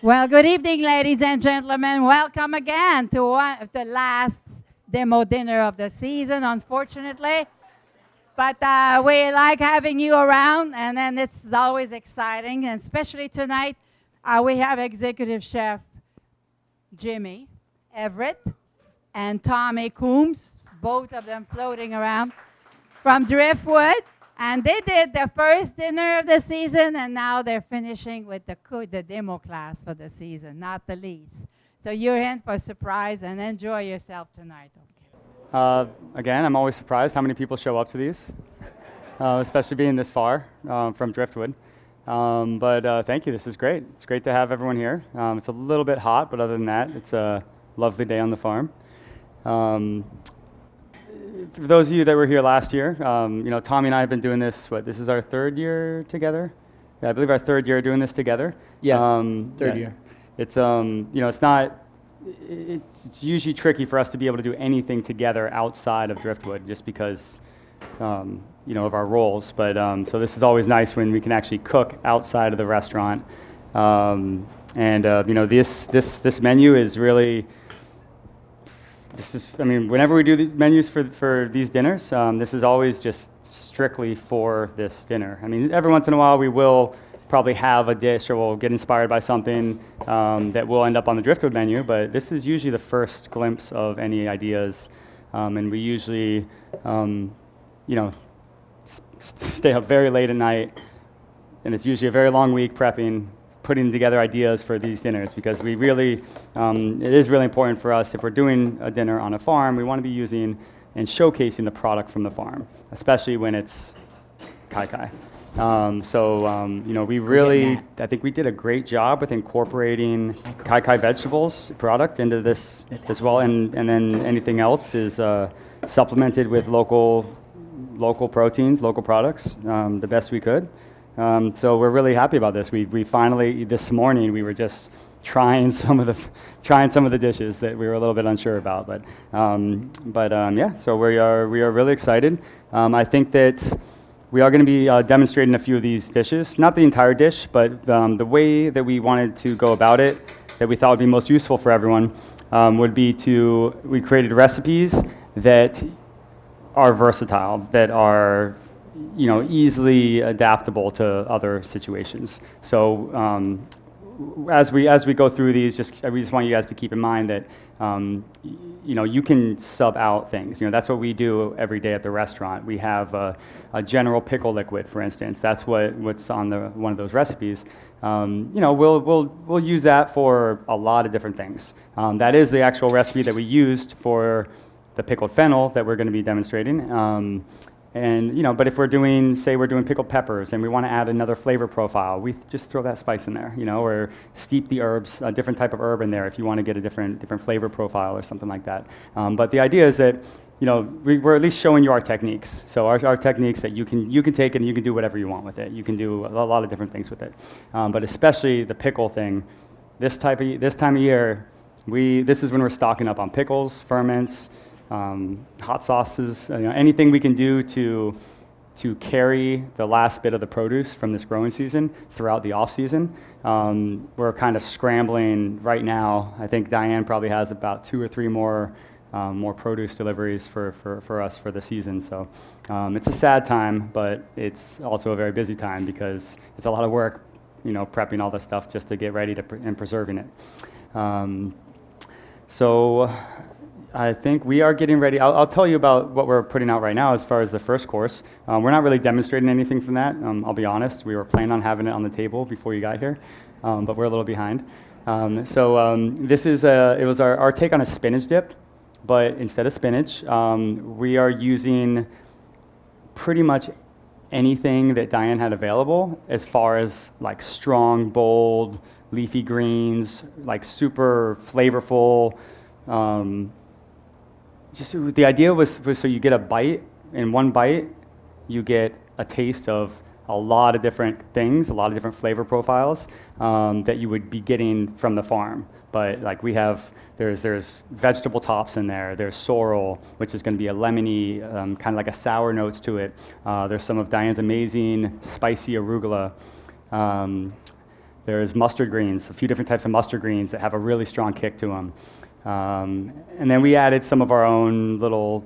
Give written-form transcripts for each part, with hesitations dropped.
Well, good evening, ladies and gentlemen. Welcome again to one of the last demo dinner of the season, unfortunately. But we like having you around, and then it's always exciting. And especially tonight, we have Executive Chef Jimmy Everett and Tommy Coombs, both of them floating around from Driftwood. And they did the first dinner of the season, and now they're finishing with the demo class for the season, not the least. So you're in for a surprise, and enjoy yourself tonight. Okay. Again, I'm always surprised how many people show up to these, especially being this far from Driftwood. But thank you, this is great. It's great to have everyone here. It's a little bit hot, but other than that, it's a lovely day on the farm. For those of you that were here last year, Tommy and I have been doing this, this is our third year together? Yeah, I believe our third year doing this together. Yes, third year. It's, it's usually tricky for us to be able to do anything together outside of Driftwood just because, of our roles. But, so this is always nice when we can actually cook outside of the restaurant. This menu is really, whenever we do the menus for these dinners, this is always just strictly for this dinner. Every once in a while we will probably have a dish or we'll get inspired by something that will end up on the Driftwood menu, but this is usually the first glimpse of any ideas. And we usually, stay up very late at night, and it's usually a very long week prepping, putting together ideas for these dinners, because we really, it is really important for us, if we're doing a dinner on a farm, we want to be using and showcasing the product from the farm, especially when it's kai-kai. We really, I think we did a great job with incorporating kai-kai vegetables product into this as well, and then anything else is supplemented with local proteins, local products, the best we could. So we're really happy about this. We finally, this morning, we were just trying some of the dishes that we were a little bit unsure about. So we are really excited. I think that we are going to be demonstrating a few of these dishes, not the entire dish, but the way that we wanted to go about it, that we thought would be most useful for everyone, would be we created recipes that are versatile, that are easily adaptable to other situations. So as we go through these, we just want you guys to keep in mind that you can sub out things. That's what we do every day at the restaurant. We have a general pickle liquid, for instance. That's what's on one of those recipes. We'll use that for a lot of different things. That is the actual recipe that we used for the pickled fennel that we're going to be demonstrating. But if we're doing pickled peppers and we want to add another flavor profile, we just throw that spice in there, or steep the herbs, a different type of herb in there if you want to get a different flavor profile or something like that. But the idea is that, we're at least showing you our techniques. So our techniques that you can take and you can do whatever you want with it. You can do a lot of different things with it. But especially the pickle thing, this time of year, this is when we're stocking up on pickles, ferments, hot sauces, anything we can do to carry the last bit of the produce from this growing season throughout the off season. We're kind of scrambling right now. I think Diane probably has about 2 or 3 more produce deliveries for us for the season. So it's a sad time, but it's also a very busy time because it's a lot of work, prepping all this stuff just to get ready and preserving it. So I think we are getting ready. I'll tell you about what we're putting out right now as far as the first course. We're not really demonstrating anything from that. I'll be honest. We were planning on having it on the table before you got here, but we're a little behind. This is it was our take on a spinach dip, but instead of spinach, we are using pretty much anything that Diane had available as far as like strong, bold, leafy greens, like super flavorful. The idea was so you get a bite, in one bite, you get a taste of a lot of different things, a lot of different flavor profiles that you would be getting from the farm. But like there's vegetable tops in there. There's sorrel, which is going to be a lemony, kind of like a sour notes to it. There's some of Diane's amazing spicy arugula. There's mustard greens, a few different types of mustard greens that have a really strong kick to them. And then we added some of our own little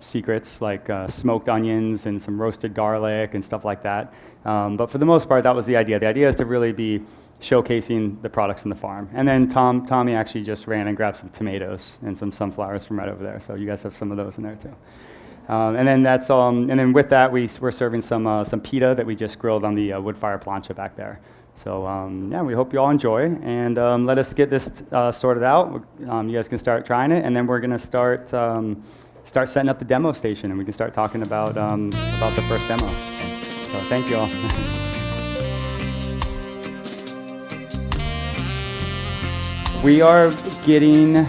secrets, like smoked onions and some roasted garlic and stuff like that. But for the most part, that was the idea. The idea is to really be showcasing the products from the farm. And then Tommy actually just ran and grabbed some tomatoes and some sunflowers from right over there. So you guys have some of those in there too. And then with that, we're serving some pita that we just grilled on the wood fire plancha back there. So yeah, we hope you all enjoy, and let us get this sorted out. You guys can start trying it, and then we're gonna start setting up the demo station, and we can start talking about the first demo. So thank you all. We are getting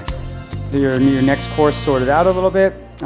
your next course sorted out a little bit.